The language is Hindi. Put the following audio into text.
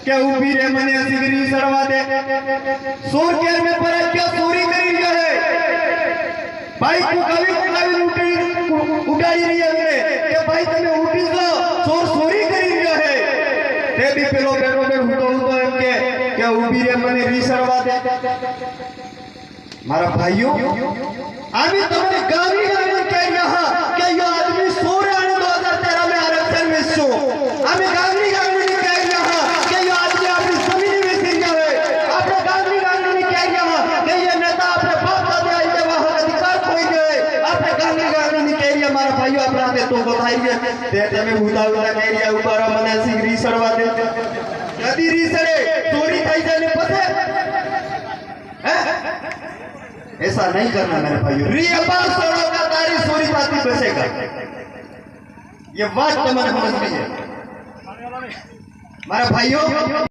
क्या ऊपी रे मने सिगरी सड़वा दे सोर केर में पर क्या चोरी करी गया है भाई को कभी उठाई रही है के भाई तने उठी लो चोर चोरी करी गया है ते भी पेलो पेलो में हुतो एम के क्या ऊपी रे मने री सड़वा दे मारा भाइयों आमी तमने गावी गावी कह रहा क्या यो आदमी सोर आने 2013 में आरक्षण में सो आमी गावी गावी कह रहा क्या यो आदमी अपनी जमीन में सिर गया है अपने गावी गावी कह रहा कि ये नेता अपने बाप दादा ये वहां अधिकार खोई गए अपने गावी गावी कह रहा मारा भाइयों अपना ते तो बताइए ते में हुदा हुदा कह रहा ऊपर मने सिगरी सड़वा दे यदि री सड़े चोरी થઈ જાય ને પતે ऐसा नहीं करना मेरे भाइयों रियाबाद सोड़ो का तारी सोरी पाती बसेगा ये बात तो मन समझ में है मेरे भाइयों।